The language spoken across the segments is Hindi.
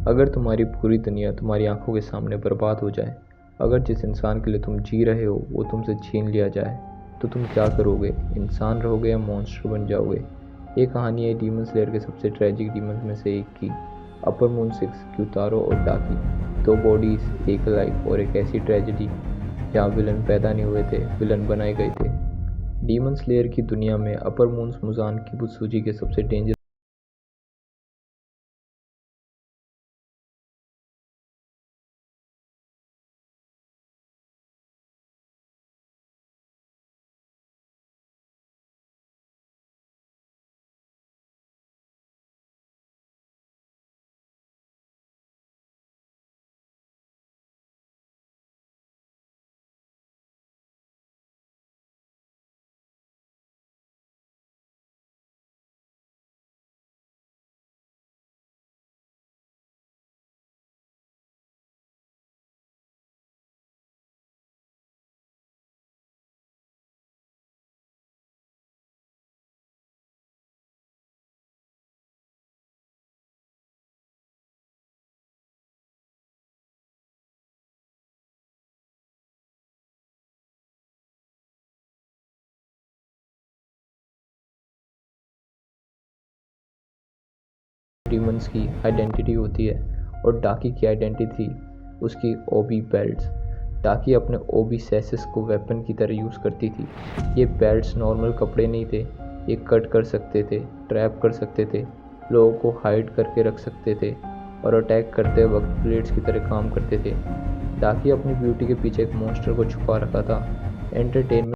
अगर तुम्हारी पूरी दुनिया तुम्हारी आंखों के सामने बर्बाद हो जाए, अगर जिस इंसान के लिए तुम जी रहे हो वो तुमसे छीन लिया जाए, तो तुम क्या करोगे? इंसान रहोगे या मॉन्स्टर बन जाओगे? ये कहानी है डीमन स्लेयर के सबसे ट्रेजिक डीमंस में से एक की, अपर मून 6, क्यूतारो और डाकी। दो बॉडीज, एक लाइफ और एक ऐसी ट्रेजेडी जहाँ विलन पैदा नहीं हुए थे, विलन बनाए गए थे। डीमन स्लेयर की दुनिया में अपर मून्स मुजान किबुत्सुजी के सबसे डेंजर डीमंस की आइडेंटिटी होती है। और डाकी की आइडेंटिटी उसकी ओबी बेल्ट्स। डाकी अपने ओबी सेसेस को वेपन की तरह यूज़ करती थी। ये बेल्ट्स नॉर्मल कपड़े नहीं थे, ये कट कर सकते थे, ट्रैप कर सकते थे, लोगों को हाइड करके रख सकते थे और अटैक करते वक्त ब्लेड्स की तरह काम करते थे। डाकी अपनी ब्यूटी के पीछे एक मॉन्स्टर को छुपा रखा था। एंटरटेनमेंट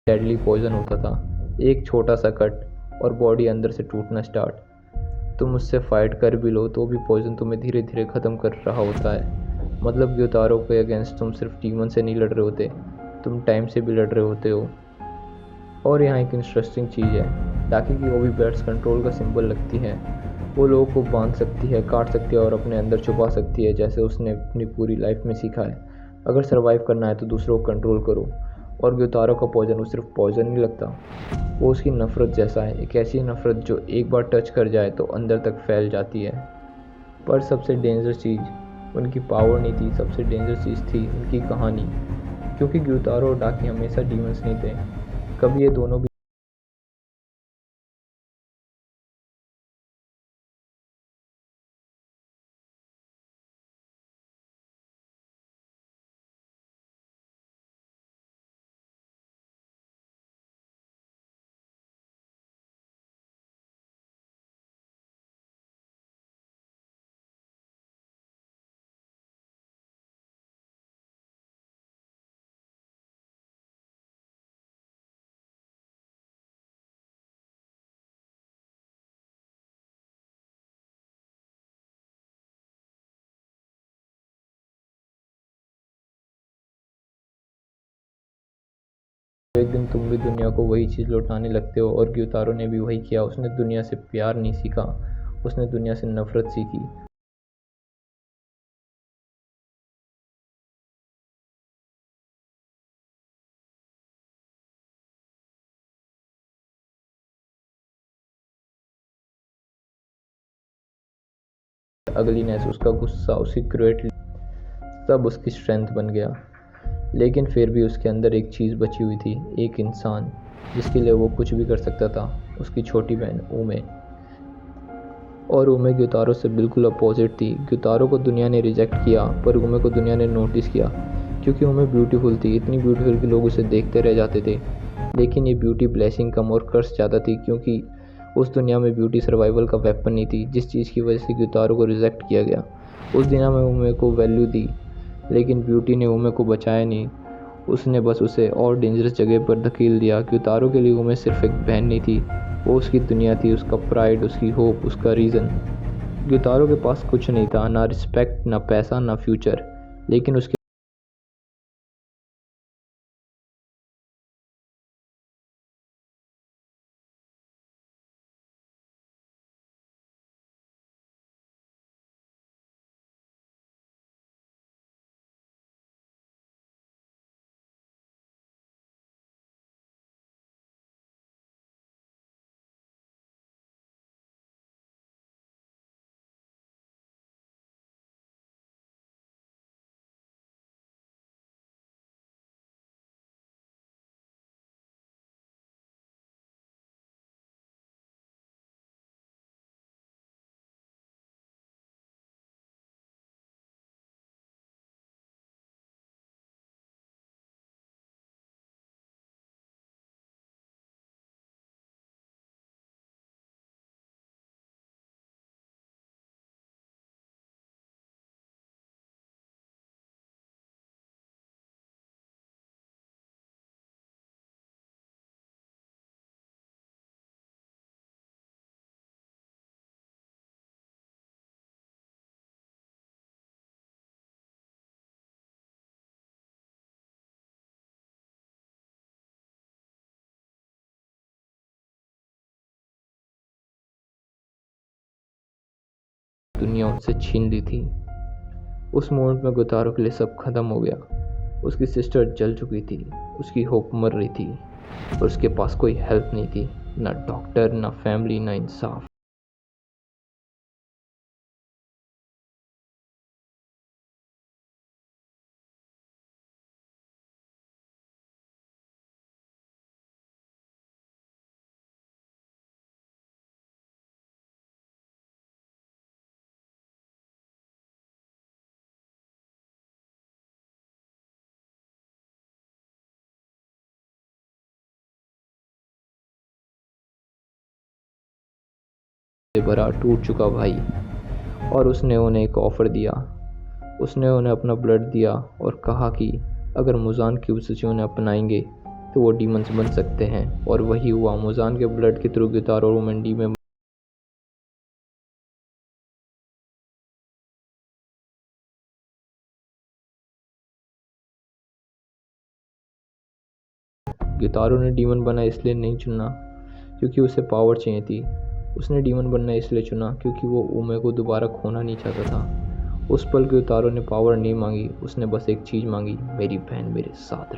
डेडली पॉइजन होता था। एक छोटा सा कट और बॉडी अंदर से टूटना स्टार्ट। तुम उससे फाइट कर भी लो तो भी पॉइजन तुम्हें धीरे धीरे ख़त्म कर रहा होता है। मतलब ग्योतारो के अगेंस्ट तुम सिर्फ डीमन से नहीं लड़ रहे होते, तुम टाइम से भी लड़ रहे होते हो। और यहाँ एक इंटरेस्टिंग चीज़ है, डाकी की ओबी बैट्स कंट्रोल का सिंबल लगती है। वो लोगों को बांध सकती है, काट सकती है और अपने अंदर छुपा सकती है, जैसे उसने अपनी पूरी लाइफ में सीखा है। अगर सर्वाइव करना है तो दूसरों को कंट्रोल करो। और ग्योतारो का पॉइजन वो सिर्फ पॉइजन नहीं लगता, वो उसकी नफ़रत जैसा है, एक ऐसी नफ़रत जो एक बार टच कर जाए तो अंदर तक फैल जाती है। पर सबसे डेंजर चीज़ उनकी पावर नहीं थी, सबसे डेंजर चीज़ थी उनकी कहानी। क्योंकि ग्योतारो और डाकी हमेशा डीमंस नहीं थे, कभी ये दोनों भी एक दिन तुम भी दुनिया को वही चीज़ लौटाने लगते हो। और ग्योतारो ने भी वही किया, उसने दुनिया से प्यार नहीं सीखा, उसने दुनिया से नफ़रत सीखी। अगलीनेस, उसका गुस्सा, उसकी क्रूएल्टी, सब उसकी स्ट्रेंथ बन गया। लेकिन फिर भी उसके अंदर एक चीज़ बची हुई थी, एक इंसान जिसके लिए वो कुछ भी कर सकता था, उसकी छोटी बहन उमे। और उमे ग्योतारो से बिल्कुल अपोजिट थी। ग्योतारो को दुनिया ने रिजेक्ट किया पर उमे को दुनिया ने नोटिस किया, क्योंकि उमे ब्यूटीफुल थी, इतनी ब्यूटीफुल कि लोग उसे देखते रह जाते थे। लेकिन ये ब्यूटी ब्लेसिंग कम और कर्स ज़्यादा थी, क्योंकि उस दुनिया में ब्यूटी सर्वाइवल का वेपन नहीं थी, जिस चीज़ की वजह से ग्योतारो को रिजेक्ट किया गया। उस दुनिया में उमे को वैल्यू दी, लेकिन ब्यूटी ने उमे को बचाया नहीं, उसने बस उसे और डेंजरस जगह पर धकेल दिया। ग्योतारो के लिए उमे सिर्फ एक बहन नहीं थी, वो उसकी दुनिया थी, उसका प्राइड, उसकी होप, उसका रीज़न। ग्योतारो के पास कुछ नहीं था, ना रिस्पेक्ट, ना पैसा, ना फ्यूचर, लेकिन उसके दुनिया उससे छीन ली थी। उस मोमेंट में गुतारो के लिए सब खत्म हो गया। उसकी सिस्टर जल चुकी थी, उसकी होप मर रही थी और उसके पास कोई हेल्प नहीं थी, ना डॉक्टर, ना फैमिली, ना इंसाफ। से भरा टूट चुका भाई, और उसने उन्हें एक ऑफ़र दिया। उसने उन्हें अपना ब्लड दिया और कहा कि अगर मुजान की उसे उन्हें अपनाएंगे तो वो डीमंस बन सकते हैं, और वही हुआ। मुजान के ब्लड के थ्रू गितारो और मंडी में गितारो ने डीमन बनना इसलिए नहीं चुना क्योंकि उसे पावर चाहिए थी। उसने डीमन बनना इसलिए चुना क्योंकि वो उमे को दोबारा खोना नहीं चाहता था। उस पल गितारो ने पावर नहीं मांगी, उसने बस एक चीज़ मांगी, मेरी बहन मेरे साथ रहे।